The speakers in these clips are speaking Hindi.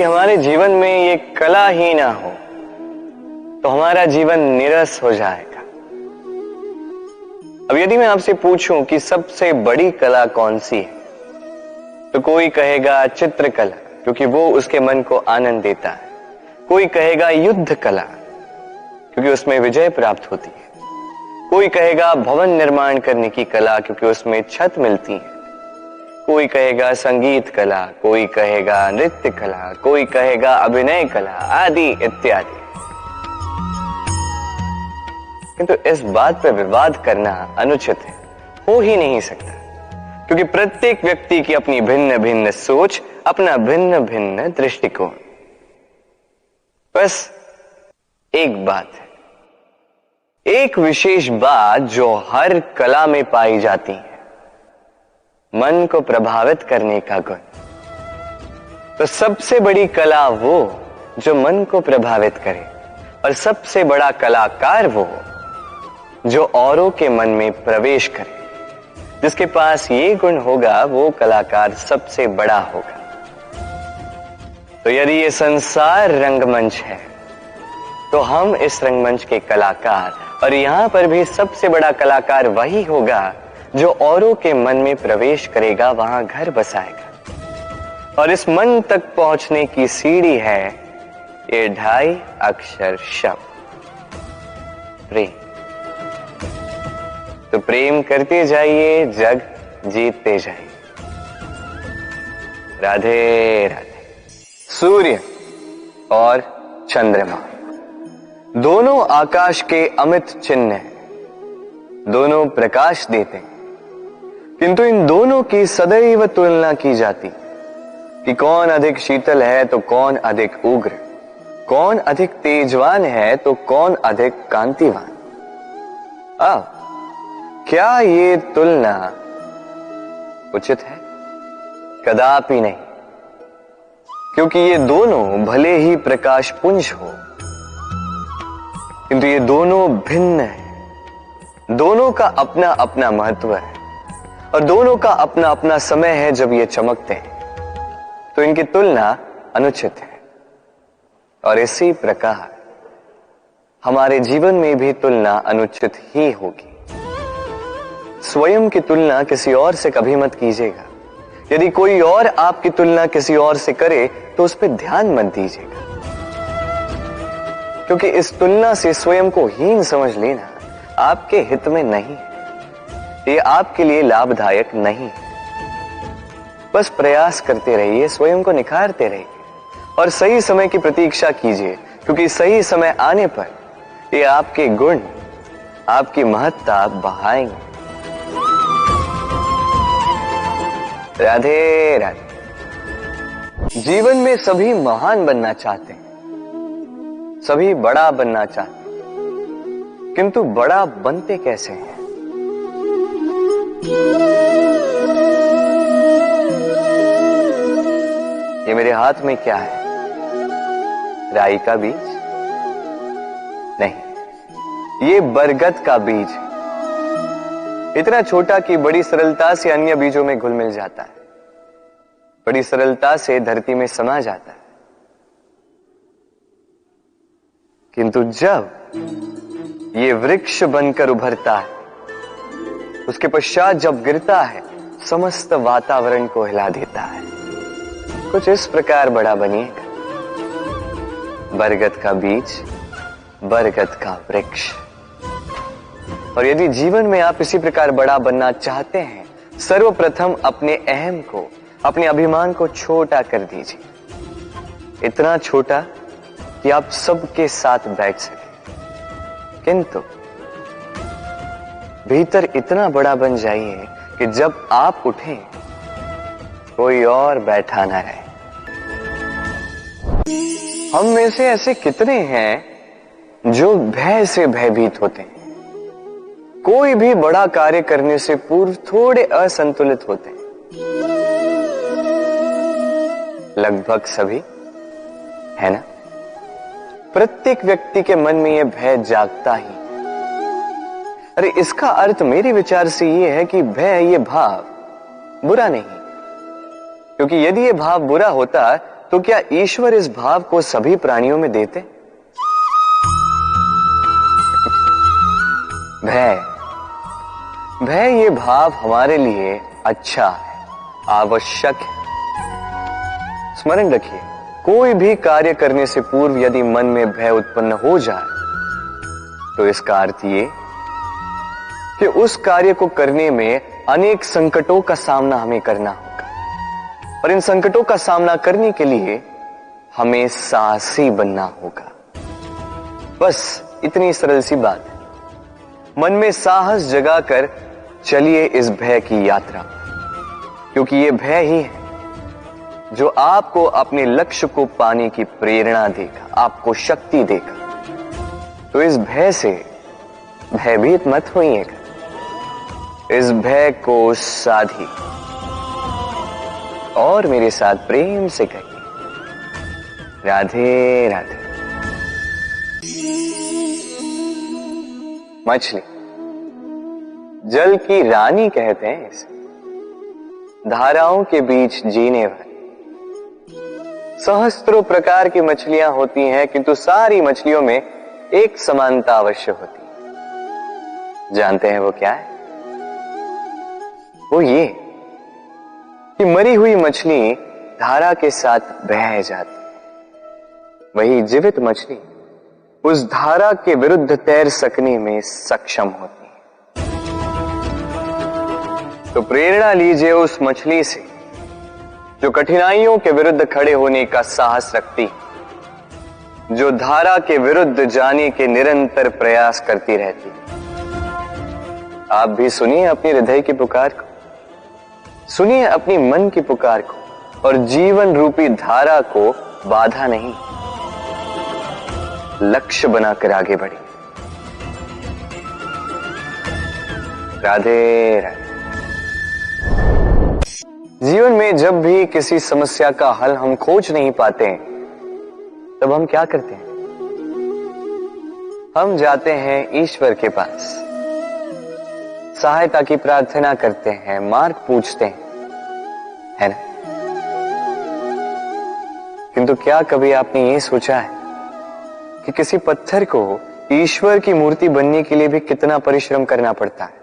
कि हमारे जीवन में ये कला ही ना हो तो हमारा जीवन निरस हो जाएगा। अब यदि मैं आपसे पूछूं कि सबसे बड़ी कला कौन सी है, तो कोई कहेगा चित्रकला, क्योंकि वो उसके मन को आनंद देता है। कोई कहेगा युद्ध कला, क्योंकि उसमें विजय प्राप्त होती है। कोई कहेगा भवन निर्माण करने की कला, क्योंकि उसमें छत मिलती है। कोई कहेगा संगीत कला, कोई कहेगा नृत्य कला, कोई कहेगा अभिनय कला, आदि इत्यादि। किंतु इस बात पर विवाद करना अनुचित है, हो ही नहीं सकता, क्योंकि प्रत्येक व्यक्ति की अपनी भिन्न भिन्न सोच, अपना भिन्न भिन्न दृष्टिकोण। बस एक बात है, एक विशेष बात जो हर कला में पाई जाती है, मन को प्रभावित करने का गुण। तो सबसे बड़ी कला वो जो मन को प्रभावित करे, और सबसे बड़ा कलाकार वो जो औरों के मन में प्रवेश करे। जिसके पास ये गुण होगा वो कलाकार सबसे बड़ा होगा। तो यदि ये संसार रंगमंच है तो हम इस रंगमंच के कलाकार, और यहां पर भी सबसे बड़ा कलाकार वही होगा जो औरों के मन में प्रवेश करेगा, वहां घर बसाएगा। और इस मन तक पहुंचने की सीढ़ी है ये 2.5 अक्षर शब्द प्रेम। तो प्रेम करते जाइए, जग जीतते जाइए। राधे राधे। सूर्य और चंद्रमा दोनों आकाश के अमित चिन्ह हैं, दोनों प्रकाश देते हैं, किंतु इन दोनों की सदैव तुलना की जाती कि कौन अधिक शीतल है तो कौन अधिक उग्र, कौन अधिक तेजवान है तो कौन अधिक कांतिवान। अब क्या ये तुलना उचित है? कदापि नहीं, क्योंकि ये दोनों भले ही प्रकाश पुंज हो, किंतु ये दोनों भिन्न हैं। दोनों का अपना अपना महत्व है, और दोनों का अपना अपना समय है जब ये चमकते हैं। तो इनकी तुलना अनुचित है। और इसी प्रकार हमारे जीवन में भी तुलना अनुचित ही होगी। स्वयं की तुलना किसी और से कभी मत कीजिएगा। यदि कोई और आपकी तुलना किसी और से करे तो उस पर ध्यान मत दीजिएगा, क्योंकि इस तुलना से स्वयं को हीन समझ लेना आपके हित में नहीं है, ये आपके लिए लाभदायक नहीं है। बस प्रयास करते रहिए, स्वयं को निखारते रहिए, और सही समय की प्रतीक्षा कीजिए, क्योंकि सही समय आने पर ये आपके गुण, आपकी महत्ता बढ़ाएंगे। राधे राधे। जीवन में सभी महान बनना चाहते हैं, सभी बड़ा बनना चाहते हैं, किंतु बड़ा बनते कैसे हैं? ये मेरे हाथ में क्या है? राई का बीज? नहीं, ये बरगद का बीज है। इतना छोटा कि बड़ी सरलता से अन्य बीजों में घुल मिल जाता है, बड़ी सरलता से धरती में समा जाता है। किंतु जब ये वृक्ष बनकर उभरता है, उसके पश्चात जब गिरता है, समस्त वातावरण को हिला देता है। कुछ इस प्रकार बड़ा बनिएगा, बरगद का बीज, बरगद का वृक्ष। और यदि जीवन में आप इसी प्रकार बड़ा बनना चाहते हैं, सर्वप्रथम अपने अहम को, अपने अभिमान को छोटा कर दीजिए। इतना छोटा कि आप सबके साथ बैठ सके, किंतु भीतर इतना बड़ा बन जाइए कि जब आप उठें कोई और बैठा ना रहे। हम में से ऐसे कितने हैं जो भय से भयभीत होते हैं? कोई भी बड़ा कार्य करने से पूर्व थोड़े असंतुलित होते हैं। लगभग सभी, है ना? प्रत्येक व्यक्ति के मन में यह भय जागता ही। अरे इसका अर्थ मेरे विचार से यह है कि भय, ये भाव बुरा नहीं, क्योंकि यदि यह भाव बुरा होता तो क्या ईश्वर इस भाव को सभी प्राणियों में देते? भय, भय ये भाव हमारे लिए अच्छा है, आवश्यक है। स्मरण रखिए, कोई भी कार्य करने से पूर्व यदि मन में भय उत्पन्न हो जाए तो इसका अर्थ ये कि उस कार्य को करने में अनेक संकटों का सामना हमें करना होगा, और इन संकटों का सामना करने के लिए हमें साहसी बनना होगा। बस इतनी सरल सी बात है। मन में साहस जगाकर चलिए इस भय की यात्रा, क्योंकि ये भय ही है जो आपको अपने लक्ष्य को पाने की प्रेरणा देगा, आपको शक्ति देगा। तो इस भय से भयभीत मत होइएगा, इस भय को साधी और मेरे साथ प्रेम से कहिए, राधे राधे। मछली जल की रानी कहते हैं इसे, धाराओं के बीच जीने वाली। सहस्त्रों प्रकार की मछलियां होती हैं, किंतु सारी मछलियों में एक समानता अवश्य होती है। जानते हैं वो क्या है? वो ये कि मरी हुई मछली धारा के साथ बह जाती है, वही जीवित मछली उस धारा के विरुद्ध तैर सकने में सक्षम होती है। तो प्रेरणा लीजिए उस मछली से जो कठिनाइयों के विरुद्ध खड़े होने का साहस रखती, जो धारा के विरुद्ध जाने के निरंतर प्रयास करती रहती। आप भी सुनिए अपने हृदय की पुकार को, सुनिए अपनी मन की पुकार को, और जीवन रूपी धारा को बाधा नहीं, लक्ष्य बनाकर आगे बढ़िए। राधे राधे। जीवन में जब भी किसी समस्या का हल हम खोज नहीं पाते हैं, तब हम क्या करते हैं? हम जाते हैं ईश्वर के पास, सहायता की प्रार्थना करते हैं, मार्ग पूछते हैं, है ना? किंतु क्या कभी आपने ये सोचा है कि किसी पत्थर को ईश्वर की मूर्ति बनने के लिए भी कितना परिश्रम करना पड़ता है?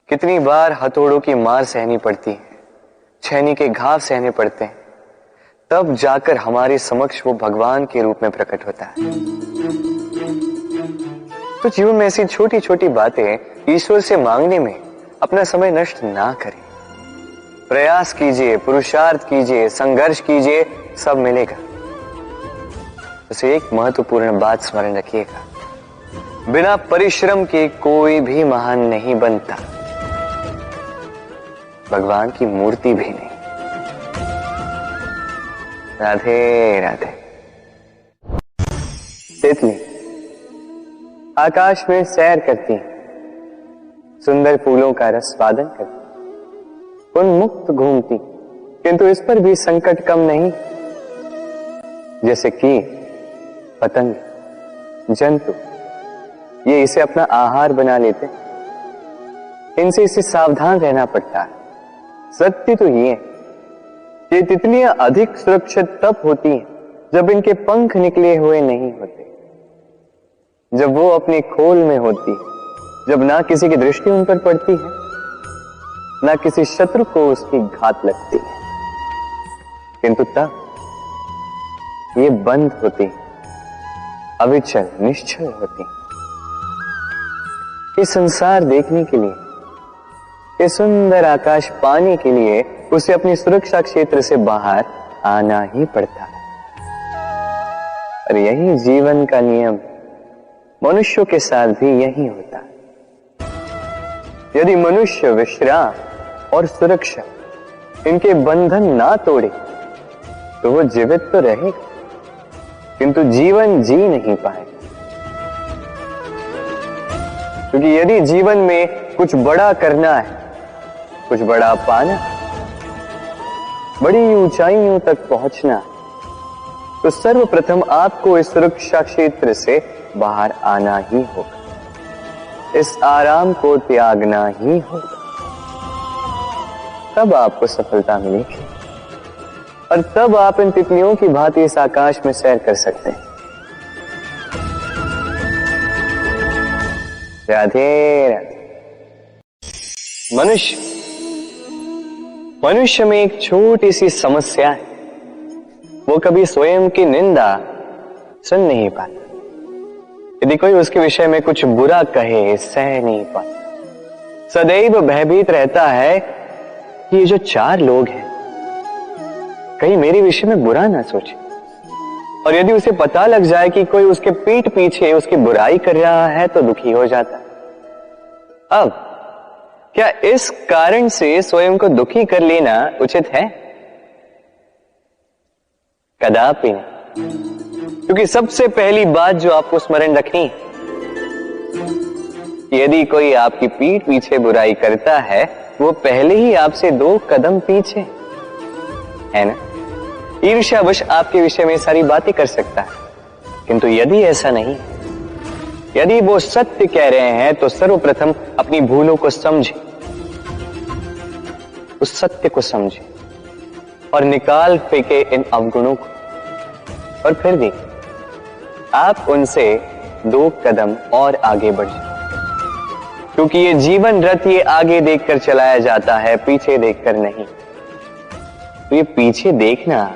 कितनी बार हथौड़ों की मार सहनी पड़ती है, छेनी के घाव सहने पड़ते हैं, तब जाकर हमारे समक्ष वो भगवान के रूप में प्रकट होता है। तो जीवन में ऐसी छोटी छोटी बातें ईश्वर से मांगने में अपना समय नष्ट ना करें। प्रयास कीजिए, पुरुषार्थ कीजिए, संघर्ष कीजिए, सब मिलेगा। उसे एक महत्वपूर्ण बात स्मरण रखिएगा, बिना परिश्रम के कोई भी महान नहीं बनता, भगवान की मूर्ति भी नहीं। राधे राधे। तितली आकाश में सैर करती है, सुंदर फूलों का रसवादन करती, उन्मुक्त घूमती, किंतु इस पर भी संकट कम नहीं। जैसे कि पतंग, जंतु, ये इसे अपना आहार बना लेते, इनसे इसे सावधान रहना पड़ता है। सत्य तो ये कि तितलियां अधिक सुरक्षित तब होती हैं जब इनके पंख निकले हुए नहीं होते, जब वो अपने खोल में होती है, जब ना किसी की दृष्टि उन पर पड़ती है, ना किसी शत्रु को उसकी घात लगती है। किंतु तब ये बंद होती, अविचल निश्चल होती। ये संसार देखने के लिए, ये सुंदर आकाश पाने के लिए उसे अपनी सुरक्षा क्षेत्र से बाहर आना ही पड़ता है। और यही जीवन का नियम मनुष्यों के साथ भी यही होता है। यदि मनुष्य विश्राम और सुरक्षा इनके बंधन ना तोड़े तो वो जीवित तो रहेगा, किंतु जीवन जी नहीं पाएगा। क्योंकि यदि जीवन में कुछ बड़ा करना है, कुछ बड़ा पाना, बड़ी ऊंचाइयों तक पहुंचना, तो सर्वप्रथम आपको इस सुरक्षा क्षेत्र से बाहर आना ही होगा, इस आराम को त्यागना ही होगा, तब आपको सफलता मिलेगी। और तब आप इन तितलियों की भांति इस आकाश में सैर कर सकते हैं। राधे राधे। मनुष्य में एक छोटी सी समस्या है, वो कभी स्वयं की निंदा सुन नहीं पाता। यदि कोई उसके विषय में कुछ बुरा कहे सह नहीं पाता। सदैव भयभीत रहता है कि ये जो चार लोग हैं कहीं मेरे विषय में बुरा ना सोचे। और यदि उसे पता लग जाए कि कोई उसके पीठ पीछे उसकी बुराई कर रहा है तो दुखी हो जाता है। अब क्या इस कारण से स्वयं को दुखी कर लेना उचित है? कदापि नहीं। क्योंकि सबसे पहली बात जो आपको स्मरण रखनी, यदि कोई आपकी पीठ पीछे बुराई करता है वो पहले ही आपसे 2 कदम पीछे है ना। ईर्ष्यावश आपके विषय में सारी बातें कर सकता है, किंतु यदि ऐसा नहीं, यदि वो सत्य कह रहे हैं तो सर्वप्रथम अपनी भूलों को समझे, उस सत्य को समझे और निकाल फेंके इन अवगुणों को। और फिर भी आप उनसे 2 कदम और आगे बढ़ जाए, क्योंकि ये जीवन रथ ये आगे देखकर चलाया जाता है, पीछे देखकर नहीं। तो ये पीछे देखना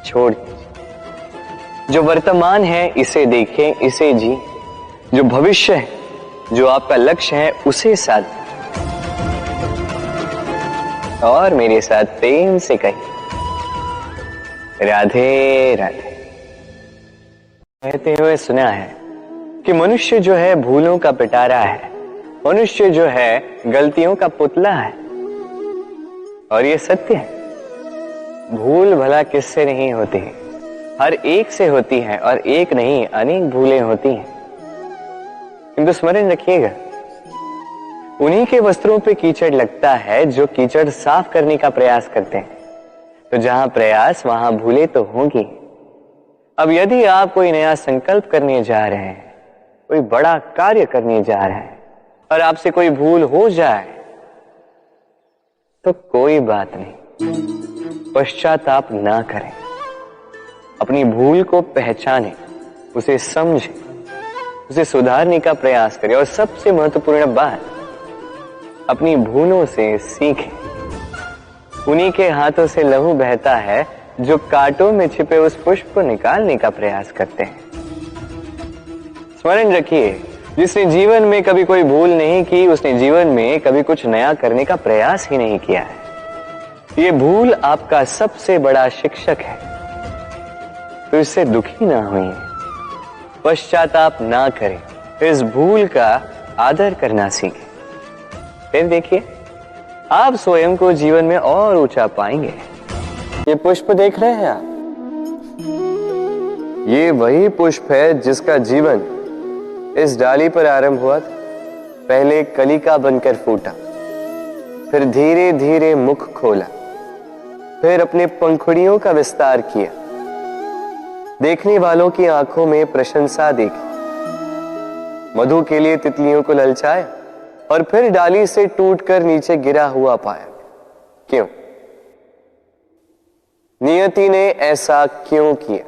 छोड़ दीजिए। जो वर्तमान है इसे देखें, इसे जी। जो भविष्य है, जो आपका लक्ष्य है, उसे साध और मेरे साथ प्रेम से कहिए राधे राधे। कहते हुए सुना है कि मनुष्य जो है भूलों का पिटारा है, मनुष्य जो है गलतियों का पुतला है। और ये सत्य है। भूल भला किससे नहीं होती है, हर एक से होती है, और एक नहीं अनेक भूलें होती हैं। किंतु स्मरण रखिएगा, उन्हीं के वस्त्रों पे कीचड़ लगता है जो कीचड़ साफ करने का प्रयास करते हैं। तो जहां प्रयास वहां भूलें तो होंगी। अब यदि आप कोई नया संकल्प करने जा रहे हैं, कोई बड़ा कार्य करने जा रहे हैं और आपसे कोई भूल हो जाए तो कोई बात नहीं, पश्चाताप ना करें। अपनी भूल को पहचानें, उसे समझें, उसे सुधारने का प्रयास करें। और सबसे महत्वपूर्ण बात, अपनी भूलों से सीखें। उन्हीं के हाथों से लहू बहता है जो कांटों में छिपे उस पुष्प को निकालने का प्रयास करते हैं। स्मरण रखिए, जिसने जीवन में कभी कोई भूल नहीं की, उसने जीवन में कभी कुछ नया करने का प्रयास ही नहीं किया है। ये भूल आपका सबसे बड़ा शिक्षक है, तो इससे दुखी ना होइए, पश्चाताप ना करें, इस भूल का आदर करना सीखें। फिर देखिए, आप स्वयं को जीवन में और ऊंचा पाएंगे। ये पुष्प देख रहे हैं आप, ये वही पुष्प है जिसका जीवन इस डाली पर आरंभ हुआ था। पहले कलिका बनकर फूटा, फिर धीरे धीरे मुख खोला, फिर अपने पंखुड़ियों का विस्तार किया, देखने वालों की आंखों में प्रशंसा देखी, मधु के लिए तितलियों को ललचाया और फिर डाली से टूटकर नीचे गिरा हुआ पाया। क्यों? नियति ने ऐसा क्यों किया?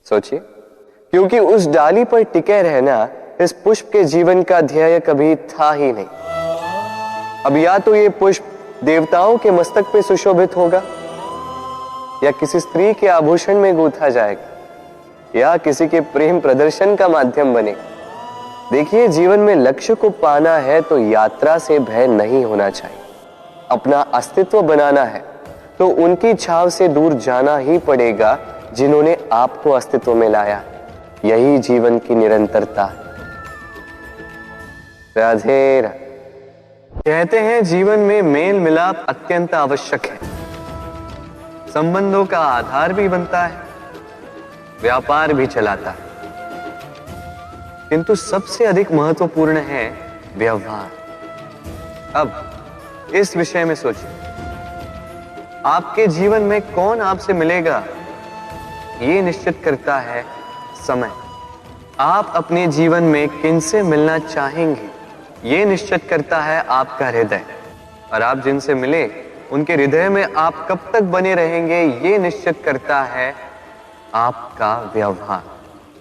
सोचिए। क्योंकि उस डाली पर टिके रहना इस पुष्प के जीवन का ध्येय कभी था ही नहीं। अब या तो ये पुष्प देवताओं के मस्तक पे सुशोभित होगा, या किसी स्त्री के आभूषण में गूंथा जाएगा, या किसी के प्रेम प्रदर्शन का माध्यम बनेगा। देखिए, जीवन में लक्ष्य को पाना है तो यात्रा से भय नहीं होना चाहिए। अपना अस्तित्व बनाना है तो उनकी छाव से दूर जाना ही पड़ेगा जिन्होंने आपको अस्तित्व में लाया। यही जीवन की निरंतरता है। राधे राधे। कहते हैं जीवन में मेल मिलाप अत्यंत आवश्यक है, संबंधों का आधार भी बनता है, व्यापार भी चलाता है, किंतु सबसे अधिक महत्वपूर्ण है व्यवहार। अब इस विषय में सोचिए, आपके जीवन में कौन आपसे मिलेगा ये निश्चित करता है समय। आप अपने जीवन में किनसे मिलना चाहेंगे ये निश्चित करता है आपका हृदय। और आप जिनसे मिले उनके हृदय में आप कब तक बने रहेंगे, ये निश्चित करता है आपका व्यवहार।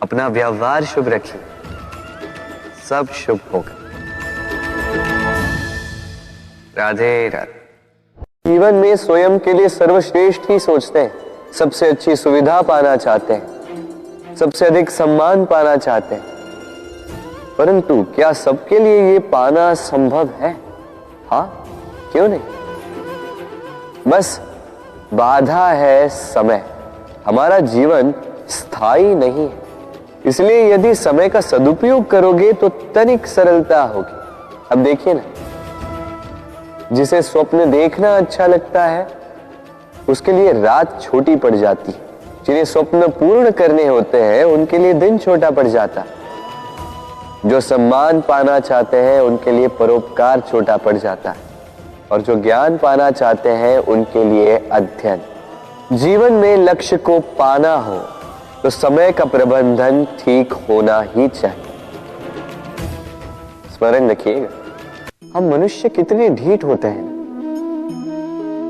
अपना व्यवहार शुभ रखिए, सब शुभ होगा। राधे राधे। जीवन में स्वयं के लिए सर्वश्रेष्ठ ही सोचते हैं, सबसे अच्छी सुविधा पाना चाहते हैं, सबसे अधिक सम्मान पाना चाहते हैं, परंतु क्या सबके लिए ये पाना संभव है? हाँ, क्यों नहीं? बस बाधा है समय। हमारा जीवन स्थायी नहीं है, इसलिए यदि समय का सदुपयोग करोगे तो तनिक सरलता होगी। अब देखिए ना, जिसे स्वप्न देखना अच्छा लगता है उसके लिए रात छोटी पड़ जाती है, जिन्हें स्वप्न पूर्ण करने होते हैं उनके लिए दिन छोटा पड़ जाता है, जो सम्मान पाना चाहते हैं उनके लिए परोपकार छोटा पड़ जाता है, और जो ज्ञान पाना चाहते हैं उनके लिए अध्ययन। जीवन में लक्ष्य को पाना हो तो समय का प्रबंधन ठीक होना ही चाहिए। स्मरण रखिएगा, हम मनुष्य कितने ढीठ होते हैं।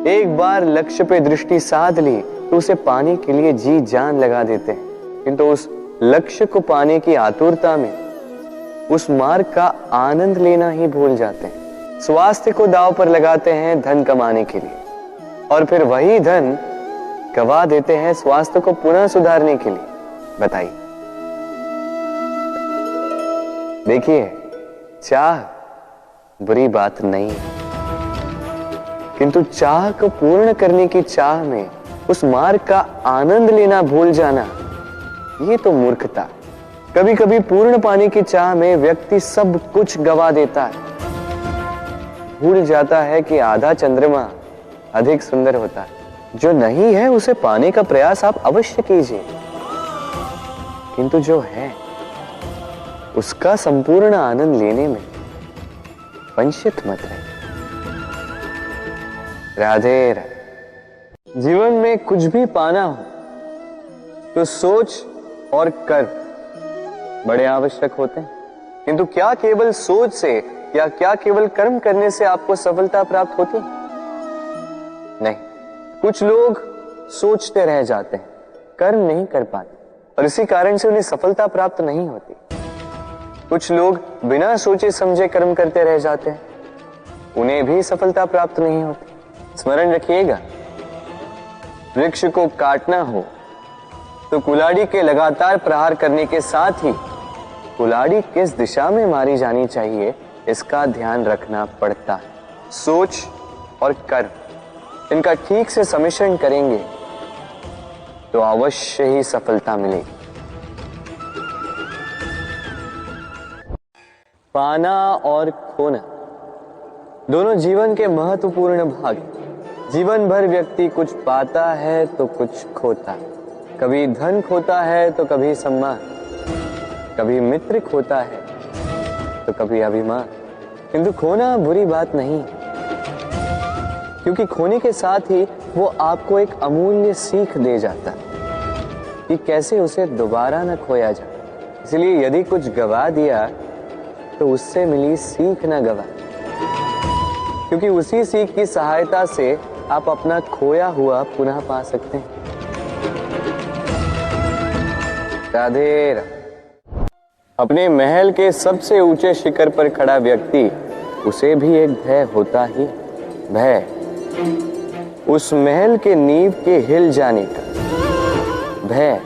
एक बार लक्ष्य पे दृष्टि साध ली तो उसे पाने के लिए जी जान लगा देते हैं, किंतु उस लक्ष्य को पाने की आतुरता में उस मार्ग का आनंद लेना ही भूल जाते हैं। स्वास्थ्य को दांव पर लगाते हैं धन कमाने के लिए, और फिर वही धन गवा देते हैं स्वास्थ्य को पुनः सुधारने के लिए। बताइए। देखिए, चाह बुरी बात नहीं है, किंतु चाह को पूर्ण करने की चाह में उस मार्ग का आनंद लेना भूल जाना, ये तो मूर्खता। कभी कभी पूर्ण पाने की चाह में व्यक्ति सब कुछ गवा देता है, भूल जाता है कि आधा चंद्रमा अधिक सुंदर होता है। जो नहीं है उसे पाने का प्रयास आप अवश्य कीजिए, किंतु जो है उसका संपूर्ण आनंद लेने में वंचित मत रहिए। राधे राधे। जीवन में कुछ भी पाना हो तो सोच और कर्म बड़े आवश्यक होते हैं, किंतु क्या केवल सोच से या क्या केवल कर्म करने से आपको सफलता प्राप्त होती है? नहीं। कुछ लोग सोचते रह जाते हैं, कर्म नहीं कर पाते, और इसी कारण से उन्हें सफलता प्राप्त नहीं होती। कुछ लोग बिना सोचे समझे कर्म करते रह जाते हैं, उन्हें भी सफलता प्राप्त नहीं होती। स्मरण रखिएगा, वृक्ष को काटना हो तो कुल्हाड़ी के लगातार प्रहार करने के साथ ही कुल्हाड़ी किस दिशा में मारी जानी चाहिए इसका ध्यान रखना पड़ता है। सोच और कर्म, इनका ठीक से सम्मिश्रण करेंगे तो अवश्य ही सफलता मिलेगी। पाना और खोना दोनों जीवन के महत्वपूर्ण भाग। जीवन भर व्यक्ति कुछ पाता है तो कुछ खोता है। कभी धन खोता है तो कभी सम्मान, कभी मित्र खोता है तो कभी अभिमान। किंतु खोना बुरी बात नहीं, क्योंकि खोने के साथ ही वो आपको एक अमूल्य सीख दे जाता है कि कैसे उसे दोबारा न खोया जाए। इसलिए यदि कुछ गवा दिया तो उससे मिली सीख न गवा, क्योंकि उसी सीख की सहायता से आप अपना खोया हुआ पुनः पा सकते हैं। राधे राधे। अपने महल के सबसे ऊंचे शिखर पर खड़ा व्यक्ति, उसे भी एक भय होता ही। भय उस महल के नींव के हिल जाने का, भय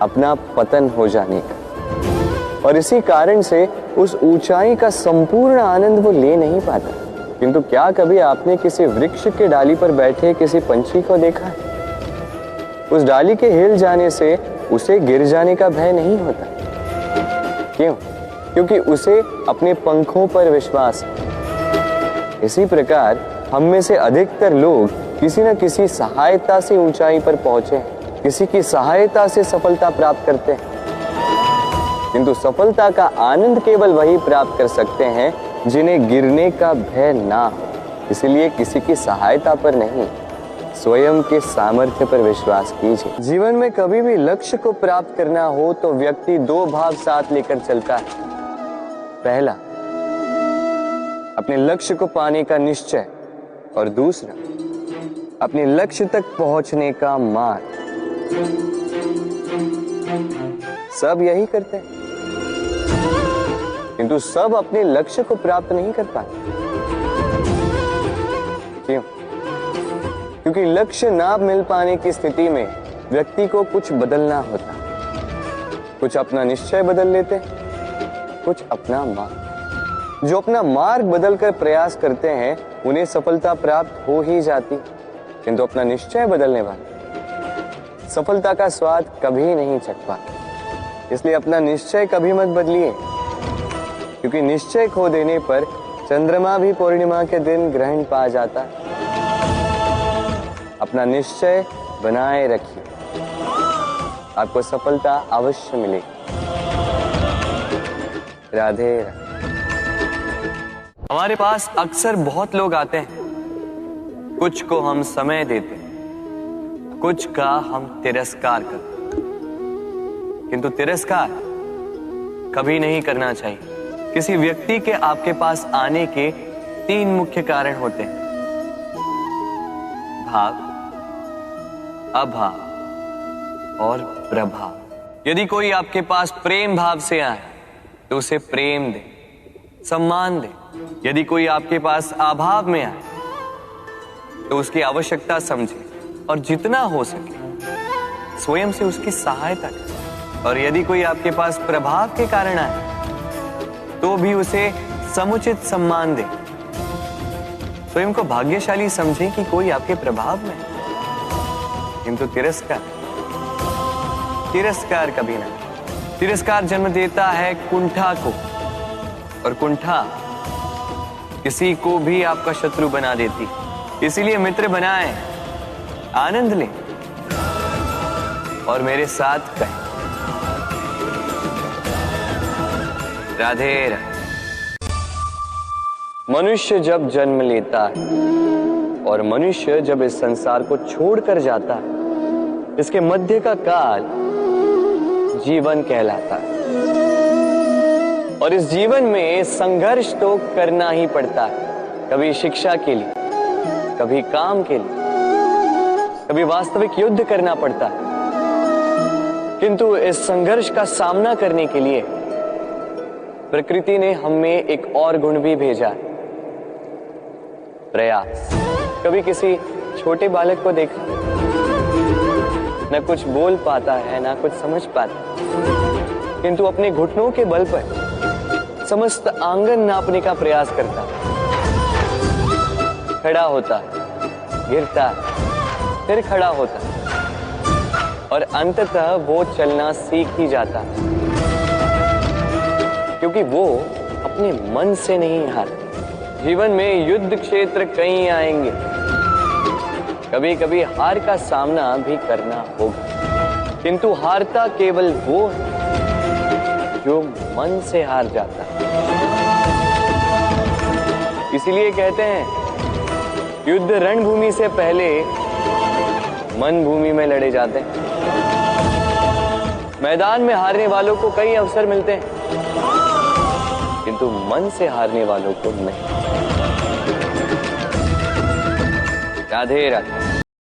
अपना पतन हो जाने का, और इसी कारण से उस ऊंचाई का संपूर्ण आनंद वो ले नहीं पाता। किंतु क्या कभी आपने किसी वृक्ष के डाली पर बैठे किसी पंछी को देखा है? उस डाली के हिल जाने से उसे गिर जाने का भय नहीं होता। क्यों? क्योंकि उसे अपने पंखों पर विश्वास है। इसी प्रकार हम में से अधिकतर लोग किसी न किसी सहायता से ऊंचाई पर पहुंचे हैं, किसी की सहायता से सफलता प्राप्त करते हैं, किंतु सफलता का आनंद केवल वही प्राप्त कर सकते हैं जिन्हें गिरने का भय ना हो। इसलिए किसी की सहायता पर नहीं, स्वयं के सामर्थ्य पर विश्वास कीजिए। जीवन में कभी भी लक्ष्य को प्राप्त करना हो तो व्यक्ति दो भाव साथ लेकर चलता है। पहला, अपने लक्ष्य को पाने का निश्चय, और दूसरा अपने लक्ष्य तक पहुंचने का मार्ग। सब यही करते हैं, किंतु सब अपने लक्ष्य को प्राप्त नहीं कर पाते। क्यों? क्योंकि लक्ष्य ना मिल पाने की स्थिति में व्यक्ति को कुछ बदलना होता। कुछ अपना निश्चय बदल लेते, कुछ अपना मार्ग। जो अपना मार्ग बदलकर प्रयास करते हैं उन्हें सफलता प्राप्त हो ही जाती, किंतु अपना निश्चय बदलने वाले सफलता का स्वाद कभी नहीं चख पाते। इसलिए अपना निश्चय कभी मत बदलिए, क्योंकि निश्चय खो देने पर चंद्रमा भी पूर्णिमा के दिन ग्रहण पा जाता है। अपना निश्चय बनाए रखिए, आपको सफलता अवश्य मिलेगी। राधे राधे। हमारे पास अक्सर बहुत लोग आते हैं, कुछ को हम समय देते हैं, कुछ का हम तिरस्कार करते हैं, किंतु तिरस्कार कभी नहीं करना चाहिए। किसी व्यक्ति के आपके पास आने के 3 मुख्य कारण होते हैं: भाव, अभाव और प्रभाव। यदि कोई आपके पास प्रेम भाव से आए तो उसे प्रेम दे, सम्मान दे। यदि कोई आपके पास अभाव में आए तो उसकी आवश्यकता समझे और जितना हो सके स्वयं से उसकी सहायता करें। और यदि कोई आपके पास प्रभाव के कारण आए तो भी उसे समुचित सम्मान दे। स्वयं को भाग्यशाली समझे कि कोई आपके प्रभाव में है, किंतु तिरस्कार कभी ना। तिरस्कार जन्म देता है कुंठा को, और कुंठा किसी को भी आपका शत्रु बना देती। इसीलिए मित्र बनाएं, आनंद लें और मेरे साथ कहें राधे राधे। मनुष्य जब जन्म लेता है और मनुष्य जब इस संसार को छोड़कर जाता है, इसके मध्य का काल जीवन कहलाता है। और इस जीवन में संघर्ष तो करना ही पड़ता है, कभी शिक्षा के लिए, कभी काम के लिए, कभी वास्तविक युद्ध करना पड़ता है। किंतु इस संघर्ष का सामना करने के लिए प्रकृति ने हमें एक और गुण भी भेजा, प्रयास। कभी किसी छोटे बालक को देखा, न कुछ बोल पाता है, ना कुछ समझ पाता, किंतु अपने घुटनों के बल पर समस्त आंगन नापने का प्रयास करता है। खड़ा होता है, गिरता है, फिर खड़ा होता है और अंततः वो चलना सीख ही जाता है, क्योंकि वो अपने मन से नहीं हारता। जीवन में युद्ध क्षेत्र कई आएंगे, कभी कभी हार का सामना भी करना होगा, किंतु हारता केवल वो है जो मन से हार जाता है। इसीलिए कहते हैं युद्ध रणभूमि से पहले मन भूमि में लड़े जाते हैं। मैदान में हारने वालों को कई अवसर मिलते हैं, किंतु मन से हारने वालों को नहीं। राधे राधे।